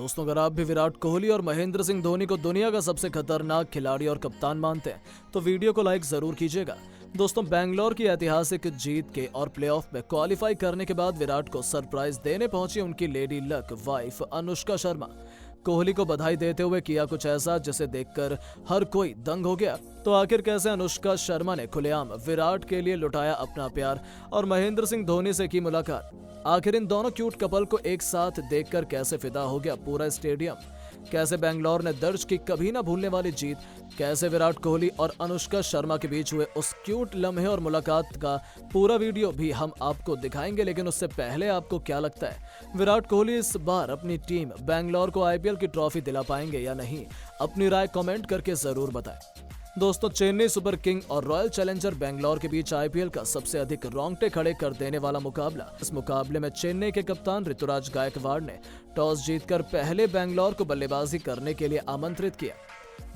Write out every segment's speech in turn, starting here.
दोस्तों, अगर आप भी विराट कोहली और महेंद्र सिंह धोनी को दुनिया का सबसे खतरनाक खिलाड़ी और कप्तान मानते हैं तो वीडियो को लाइक जरूर कीजिएगा। दोस्तों, बेंगलोर की ऐतिहासिक जीत के और प्लेऑफ में क्वालिफाई करने के बाद विराट को सरप्राइज देने पहुंची उनकी lady luck wife Anushka Sharma. Kohli को बधाई देते हुए किया कुछ ऐसा जिसे देखकर हर कोई दंग हो गया। तो आखिर कैसे अनुष्का शर्मा ने खुलेआम विराट के लिए लुटाया अपना प्यार और महेंद्र सिंह धोनी से की मुलाकात। आखिर इन दोनों क्यूट कपल को एक साथ देखकर कैसे फिदा हो गया पूरा स्टेडियम। कैसे बेंगलोर ने दर्ज की कभी ना भूलने वाली जीत। कैसे विराट कोहली और अनुष्का शर्मा के बीच हुए उस क्यूट लम्हे और मुलाकात का पूरा वीडियो भी हम आपको दिखाएंगे। लेकिन उससे पहले आपको क्या लगता है, विराट कोहली इस बार अपनी टीम बेंगलोर को आईपीएल की ट्रॉफी दिला पाएंगे या नहीं? अपनी राय कमेंट करके जरूर बताएं। दोस्तों, चेन्नई सुपर किंग और रॉयल चैलेंजर बेंगलोर के बीच आईपीएल का सबसे अधिक रोंगटे खड़े कर देने वाला मुकाबला। इस मुकाबले में चेन्नई के कप्तान ऋतुराज गायकवाड़ ने टॉस जीतकर पहले बेंगलोर को बल्लेबाजी करने के लिए आमंत्रित किया।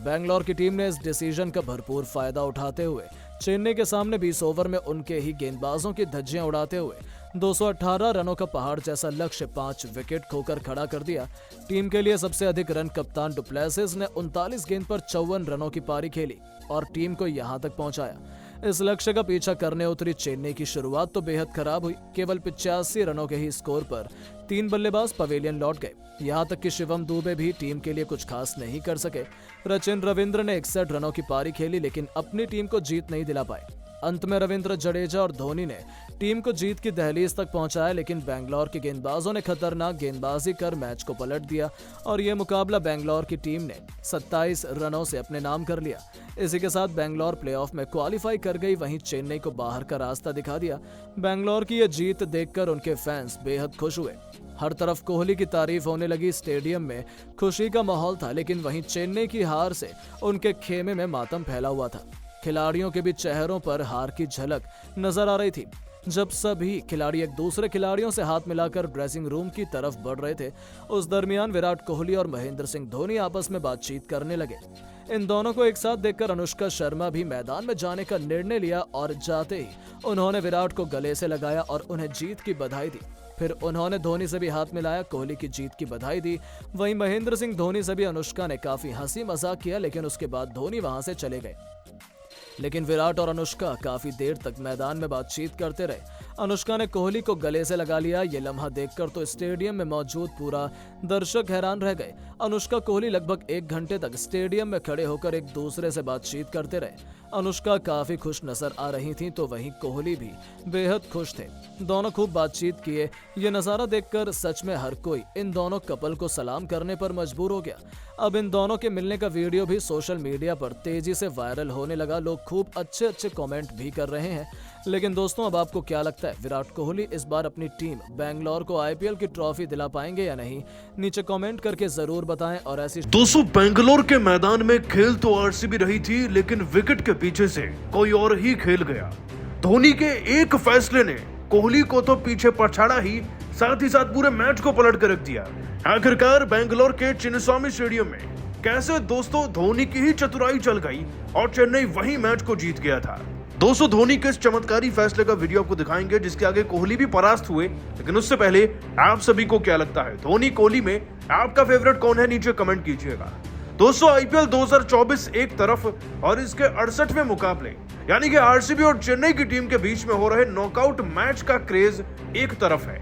बेंगलोर की टीम ने इस डिसीजन का भरपूर फायदा उठाते हुए चेन्नई के सामने 20 ओवर में उनके ही गेंदबाजों की धज्जियां उड़ाते हुए 218 रनों का पहाड़ जैसा लक्ष्य 5 विकेट खोकर खड़ा कर दिया। टीम के लिए सबसे अधिक रन कप्तान डुप्लेसिस ने 39 गेंद पर 54 रनों की पारी खेली और टीम को यहां तक पहुंचाया। इस लक्ष्य का पीछा करने उतरी चेन्नई की शुरुआत तो बेहद खराब हुई। केवल 85 रनों के ही स्कोर पर 3 बल्लेबाज पवेलियन लौट गए। यहां तक कि शिवम दुबे भी टीम के लिए कुछ खास नहीं कर सके। सचिन रविंद्र ने 61 रनों की पारी खेली लेकिन अपनी टीम को जीत नहीं दिला पाए। अंत में रविंद्र जडेजा और धोनी ने टीम को जीत की दहलीज तक पहुंचाया, लेकिन बेंगलोर के गेंदबाजों ने खतरनाक गेंदबाजी कर मैच को पलट दिया और यह मुकाबला बेंगलोर की टीम ने 27 रनों से अपने नाम कर लिया। इसी के साथ बेंगलोर प्लेऑफ में क्वालिफाई कर गई। वहीं चेन्नई को बाहर का रास्ता दिखा दिया। बेंगलोर की यह जीत देखकर उनके फैंस बेहद खुश हुए। हर तरफ कोहली की तारीफ होने लगी। स्टेडियम में खुशी का माहौल था, लेकिन वहीं चेन्नई की हार से उनके खेमे में मातम फैला हुआ था। खिलाड़ियों के भी चेहरों पर हार की झलक नजर आ रही थी। जब सभी खिलाड़ी एक दूसरे खिलाड़ियों से हाथ मिलाकर ड्रेसिंग रूम की तरफ बढ़ रहे थे, उस दरमियान विराट कोहली और महेंद्र सिंह धोनी आपस में बातचीत करने लगे। इन दोनों को एक साथ देखकर अनुष्का शर्मा भी मैदान में जाने का निर्णय लिया और जाते ही उन्होंने विराट को गले से लगाया और उन्हें जीत की बधाई दी। फिर उन्होंने धोनी से भी हाथ मिलाया, कोहली की जीत की बधाई दी। वहीं महेंद्र सिंह धोनी से भी अनुष्का ने काफी हंसी मजाक किया, लेकिन उसके बाद धोनी वहां से चले गए। लेकिन विराट और अनुष्का काफी देर तक मैदान में बातचीत करते रहे। अनुष्का ने कोहली को गले से लगा लिया। ये लम्हा देखकर तो स्टेडियम में मौजूद पूरा दर्शक हैरान रह गए। अनुष्का कोहली लगभग 1 घंटे तक स्टेडियम में खड़े होकर एक दूसरे से बातचीत करते रहे। अनुष्का काफी खुश नजर आ रही थी तो वहीं कोहली भी बेहद खुश थे। दोनों खूब बातचीत किए। ये नजारा देखकर सच में हर कोई इन दोनों कपल को सलाम करने पर मजबूर हो गया। अब इन दोनों के मिलने का वीडियो भी सोशल मीडिया पर तेजी से वायरल होने लगा। लोग खूब अच्छे कमेंट भी कर रहे हैं। लेकिन दोस्तों, अब आपको क्या लगता है, विराट कोहली इस बार अपनी टीम बेंगलोर को आईपीएल की ट्रॉफी दिला पाएंगे या नहीं? नीचे कमेंट करके जरूर बताएं। और ऐसी दोस्तों, बेंगलोर के मैदान में खेल तो आरसीबी रही थी, लेकिन विकेट के पीछे से कोई और ही खेल गया। धोनी के एक फैसले ने कोहली को तो पीछे पछाड़ा ही साथ पूरे मैच को पलट कर रख दिया। आखिरकार बेंगलोर के चिन्नस्वामी स्टेडियम में कैसे दोस्तों धोनी की ही चतुराई चल गई और चेन्नई वही मैच को जीत गया था। दोस्तों, धोनी के इस चमत्कारी फैसले का वीडियो आपको दिखाएंगे जिसके आगे कोहली भी परास्त हुए। लेकिन उससे पहले आप सभी को क्या लगता है, धोनी कोहली में आपका फेवरेट कौन है? नीचे कमेंट कीजिएगा। दोस्तों, आईपीएल 2024 एक तरफ और इसके 68वें मुकाबले यानी कि आरसीबी और चेन्नई की टीम के बीच में हो रहे नॉकआउट मैच का क्रेज एक तरफ है।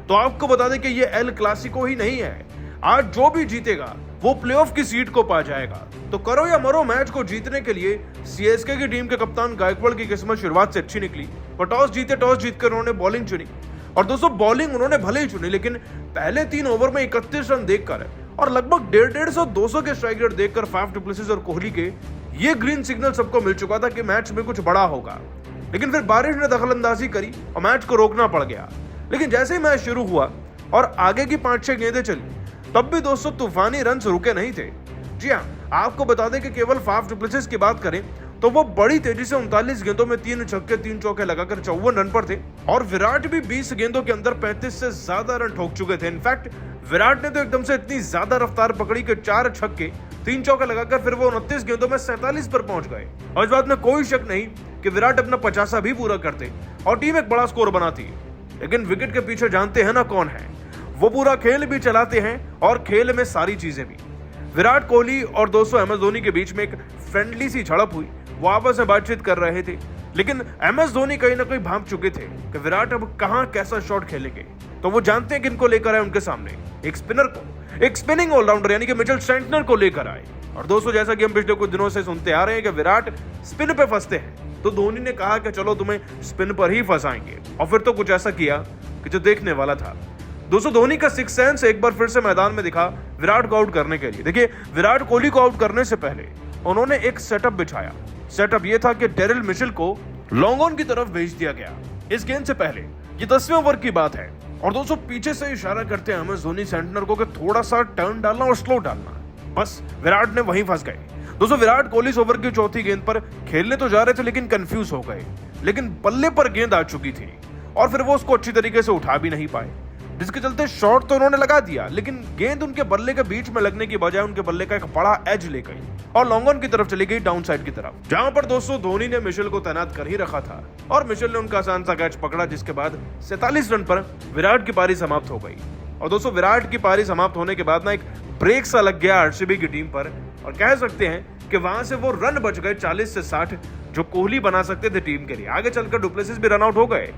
तो आपको बता दें कि ये एल क्लासिको ही नहीं है। आज जो भी जीतेगा वो प्लेऑफ की सीट को पा जाएगा। तो करो या मरो मैच को जीतने के लिए सीएसके की टीम के कप्तान गायकवाड़ की किस्मत शुरुआत से अच्छी निकली। वो टॉस जीतकर उन्होंने बॉलिंग चुनी और दोस्तों बॉलिंग उन्होंने भले ही चुनी, लेकिन पहले 3 ओवर में 31 रन देखकर और लगभग 150-200 के स्ट्राइक रेट देखकर फाफ डु प्लेसिस और कोहली के ये ग्रीन सिग्नल सबको मिल चुका था कि मैच में कुछ बड़ा होगा। लेकिन फिर बारिश ने दखलंदाजी करी और मैच को रोकना पड़ गया। लेकिन जैसे ही मैच शुरू हुआ और आगे की 5-6 गेंदें चली, तब भी दोस्तों तूफानी रन रुके नहीं थे। जी हाँ, आपको बता दें कि केवल फाफ डु प्लेसिस की बात करें तो वो बड़ी तेजी से 39 गेंदों में 3 छक्के 3 चौके लगाकर 54 रन पर थे और विराट भी 20 गेंदों के अंदर 35 से ज्यादा रन ठोक चुके थे। इनफैक्ट विराट ने तो एकदम से इतनी ज्यादा रफ्तार पकड़ी कि 4 छक्के 3 चौके लगाकर फिर वो 29 गेंदों में 47 पर पहुंच गए। और इस बात में कोई शक नहीं कि विराट अपना 50 भी पूरा करते और टीम एक बड़ा स्कोर बनाती। लेकिन विकेट के पीछे जानते हैं ना कौन है? वो पूरा खेल भी चलाते हैं और खेल में सारी चीजें भी। विराट कोहली और दोस्तों एम एस धोनी के बीच में एक फ्रेंडली सी झड़प हुई। वो आपस में बातचीत कर रहे थे, लेकिन एम एस धोनी कहीं ना कहीं भांप चुके थे कि विराट अब कहां कैसा शॉट खेलेंगे। तो वो जानते हैं कि इनको लेकर आए उनके सामने एक स्पिनर को, एक स्पिनिंग ऑलराउंडर यानी कि मिचेल सेंटनर को लेकर आए। और दोस्तों जैसा कि हम पिछले कुछ दिनों से सुनते आ रहे हैं कि विराट स्पिन पे फंसते हैं, तो धोनी ने कहा कि चलो तुम्हें स्पिन पर ही फंसाएंगे। और फिर तो कुछ ऐसा किया कि जो देखने वाला था। दोस्तों धोनी का सिक्स सेंस एक बार फिर से मैदान में दिखा विराट को आउट करने के लिए। देखिए विराट कोहली को आउट करने से पहले उन्होंने एक सेटअप बिछाया। सेटअप ये था कि डेरिल मिचेल को लॉन्ग ऑन की तरफ भेज दिया गया इस गेंद से पहले। ये 10वें ओवर की बात है और दोस्तों पीछे से इशारा करते हैं एम एस धोनी सेंटनर को कि थोड़ा सा टर्न डालना और स्लो डालना। बस विराट ने वहीं फंस गए। दोस्तों विराट कोहली इस ओवर की चौथी गेंद पर खेलने तो जा रहे थे लेकिन कंफ्यूज हो गए, लेकिन बल्ले पर गेंद आ चुकी थी और फिर वो उसको अच्छी तरीके से उठा भी नहीं पाए, जिसके चलते शॉट तो उन्होंने लगा दिया लेकिन गेंद उनके बल्ले के बीच में लगने की बजाय उनके बल्ले का एक बड़ा एज ले गई और लॉन्ग ऑन की तरफ चली गई, डाउन साइड की तरफ, जहां पर दोस्तों धोनी ने मिचेल को तैनात कर ही रखा था और मिचेल ने उनका आसान सा कैच पकड़ा, जिसके बाद 47 रन पर विराट की पारी समाप्त हो गई। और दोस्तों विराट की पारी समाप्त होने के बाद ना एक ब्रेक सा लग गया आरसीबी की टीम पर और कह सकते हैं कि वहां से वो रन बच गए 40 से 60 जो कोहली बना सकते थे टीम के लिए। आगे चलकर डुप्लेसिस भी रन आउट हो गए।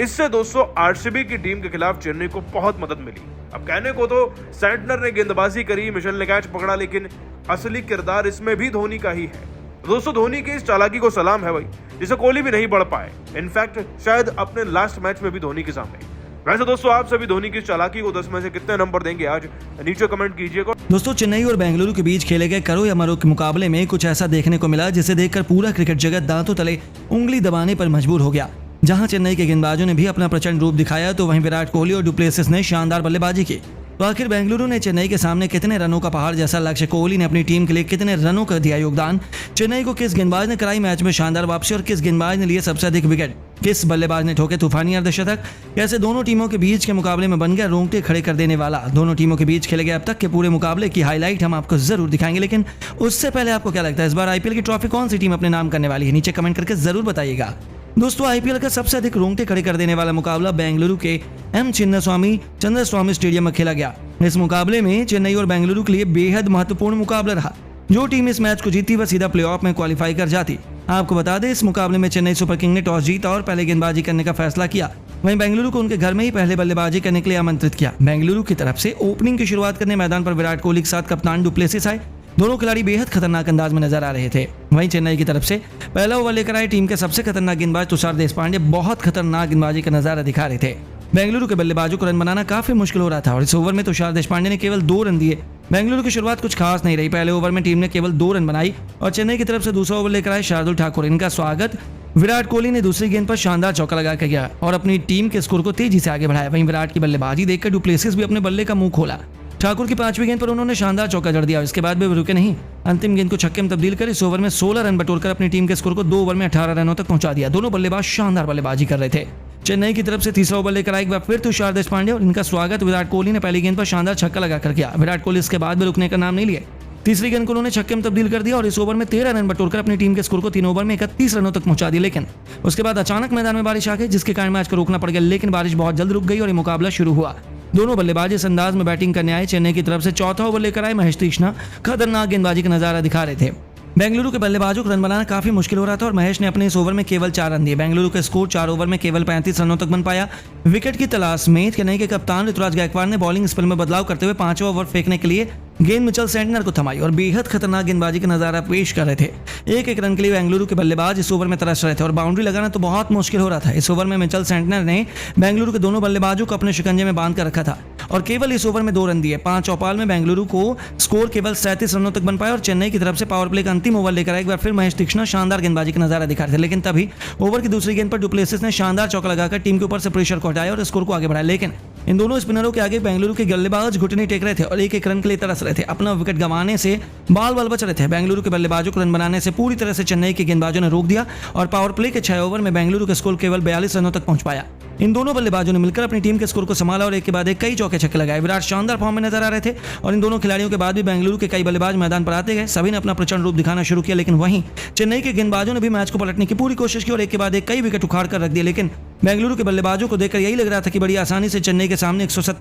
इससे दोस्तों आरसीबी की टीम के खिलाफ चेन्नई को बहुत मदद मिली। अब कहने को तो सेंटनर ने गेंदबाजी करी, मिचेल ने कैच पकड़ा, लेकिन असली किरदार इसमें भी धोनी का ही है। दोस्तों धोनी की इस चालाकी को सलाम है भाई, जिसे कोहली भी नहीं बढ़ पाए, इनफैक्ट शायद अपने लास्ट मैच में भी धोनी के सामने। वैसे दोस्तों आप सभी धोनी की चालाकी को 10 में से कितने नंबर देंगे आज नीचे कमेंट कीजिएगा। दोस्तों चेन्नई और बेंगलुरु के बीच खेले गए करो या मरो के मुकाबले में कुछ ऐसा देखने को मिला जिसे देखकर पूरा क्रिकेट जगत दांतों तले उंगली दबाने पर मजबूर हो गया। जहां चेन्नई के गेंदबाजों ने भी अपना प्रचंड रूप दिखाया तो वहीं विराट कोहली और डुप्लेसिस ने शानदार बल्लेबाजी की। तो आखिर बेंगलुरु ने चेन्नई के सामने कितने रनों का पहाड़ जैसा लक्ष्य, कोहली ने अपनी टीम के लिए कितने रनों का दिया योगदान, चेन्नई को किस गेंदबाज ने कराई मैच में शानदार वापसी और किस गेंदबाज ने लिए सबसे अधिक विकेट, किस बल्लेबाज ने ठोके तूफानी अर्धशतक, कैसे दोनों टीमों के बीच के मुकाबले में बन गया रोंगटे खड़े कर देने वाला। दोनों टीमों के बीच खेले गए अब तक के पूरे मुकाबले की हाईलाइट हम आपको जरूर दिखाएंगे, लेकिन उससे पहले आपको क्या लगता है इस बार आईपीएल की ट्रॉफी कौन सी टीम अपने नाम करने वाली है, नीचे कमेंट करके जरूर बताइएगा। दोस्तों आईपीएल का सबसे अधिक रोंगटे खड़े कर देने वाला मुकाबला बेंगलुरु के एम चिन्नास्वामी स्टेडियम में खेला गया। इस मुकाबले में चेन्नई और बेंगलुरु के लिए बेहद महत्वपूर्ण मुकाबला रहा। जो टीम इस मैच को जीती वह सीधा प्लेऑफ में क्वालिफाई कर जाती। आपको बता दें इस मुकाबले में चेन्नई सुपर किंग ने टॉस जीता और पहले गेंदबाजी करने का फैसला किया। वहीं बेंगलुरु को उनके घर में ही पहले बल्लेबाजी करने के लिए आमंत्रित किया। बेंगलुरु की तरफ से ओपनिंग की शुरुआत करने मैदान पर विराट कोहली के साथ कप्तान डुप्लेसिस आए। दोनों खिलाड़ी बेहद खतरनाक अंदाज में नजर आ रहे थे। वहीं चेन्नई की तरफ से पहला ओवर लेकर आए टीम के सबसे खतरनाक गेंदबाज तुषार देशपांडे बहुत खतरनाक गेंदबाजी का नजारा दिखा रहे थे। बेंगलुरु के बल्लेबाजों को रन बनाना काफी मुश्किल हो रहा था और इस ओवर में तुषार देशपांडे ने केवल 2 रन दिए। बेंगलुरु की शुरुआत कुछ खास नहीं रही। पहले ओवर में टीम ने केवल 2 रन बनाई और चेन्नई की तरफ से दूसरा ओवर लेकर आए शार्दुल ठाकुर। इनका स्वागत विराट कोहली ने दूसरी गेंद पर शानदार चौका लगा कर किया और अपनी टीम के स्कोर को तेजी से आगे बढ़ाया। वहीं विराट की बल्लेबाजी देखकर डुप्लेसिस भी अपने बल्ले का मुंह खोला। ठाकुर की 5वीं गेंद पर उन्होंने शानदार चौका जड़ दिया। इसके बाद भी रुके नहीं, अंतिम गेंद को छक्के में तब्दील कर इस ओवर में 16 रन बटोरकर अपनी टीम के स्कोर को 2 ओवर में 18 रनों तक पहुंचा दिया। दोनों बल्लेबाज शानदार बल्लेबाजी कर रहे थे। चेन्नई की तरफ से तीसरा ओवर लेकर आए एक बार फिर तुषार देशपांडे और इनका स्वागत विराट कोहली ने पहली गेंद पर शानदार छक्का लगाकर किया। विराट कोहली इसके बाद भी रुकने का नाम नहीं लिए। तीसरी गेंद को उन्होंने छक्के में तब्दील कर दिया और इस ओवर में 13 रन बटोरकर अपनी टीम के स्कोर को 3 ओवर में 31 रनों तक पहुंचा दिया। लेकिन उसके बाद अचानक मैदान में बारिश आ गई जिसके कारण मैच को रोकना पड़ गया, लेकिन बारिश बहुत जल्द रुक गई और ये मुकाबला शुरू हुआ। दोनों बल्लेबाज इस अंदाज में बैटिंग करने आए। चेन्नई की तरफ से चौथा ओवर लेकर आए महेश तीक्ष्णा खतरनाक गेंदबाजी का नजारा दिखा रहे थे। बेंगलुरु के बल्लेबाजों को रन बनाना काफी मुश्किल हो रहा था और महेश ने अपने इस ओवर में केवल 4 रन दिए। बेंगलुरु का स्कोर 4 ओवर में केवल 35 रनों तक बन पाया। विकेट की तलाश में चेन्नई के कप्तान ऋतुराज गायकवाड़ ने बॉलिंग स्पेल में बदलाव करते हुए 5वां ओवर फेंकने के लिए गेंद मिचेल सेंटनर को थमाई और बेहद खतरनाक गेंदबाजी का नजारा पेश कर रहे थे। एक रन के लिए बेंगलुरु के बल्लेबाज इस ओवर में तरस रहे थे और बाउंड्री लगाना तो बहुत मुश्किल हो रहा था। इस ओवर में मिचेल सेंटनर ने बेंगलुरु के दोनों बल्लेबाजों को अपने शिकंजे में बांध कर रखा था और केवल इस ओवर में 2 रन दिए। 5 चौपाल में बेंगलुरु को स्कोर केवल 37 रनों तक बन पाया और चेन्नई की तरफ से पावर प्ले का अंतिम ओवर लेकर एक बार फिर महेश तीक्ष्णा शानदार गेंदबाजी का नजारा दिखा रहे थे। लेकिन तभी ओवर की दूसरी गेंद पर डुप्लेसिस ने शानदार चौका लगाकर टीम के ऊपर से प्रेशर को हटाया और स्कोर को आगे बढ़ाया। लेकिन इन दोनों स्पिनरों के आगे बेंगलुरु के बल्लेबाज घुटने टेक रहे थे और एक रन के लिए तरस रहे थे। अपना विकेट गंवाने से बाल बच रहे थे। बेंगलुरु के बल्लेबाजों को रन बनाने से पूरी तरह से चेन्नई के गेंदबाजों ने रोक दिया और पावर प्ले के 6 ओवर में बेंगलुरु का स्कोर केवल 42 रनों तक पहुंच पाया। इन दोनों बल्लेबाजों ने मिलकर अपनी टीम के स्कोर को संभाला और एक के बाद एक कई चौके छक्के लगाए। विराट शानदार फॉर्म में नजर आ रहे थे और इन दोनों खिलाड़ियों के बाद भी बेंगलुरु के कई बल्लेबाज मैदान पर आते गए। सभी ने अपना प्रचंड रूप दिखाना शुरू किया, लेकिन वहीं चेन्नई के गेंदबाजों ने भी मैच को पलटने की पूरी कोशिश की और एक के बाद एक कई विकेट उखाड़ कर रख दिए। लेकिन बेंगलुरु के बल्लेबाजों को देखकर यही लग रहा था कि बड़ी आसानी से चेन्नई के सामने 170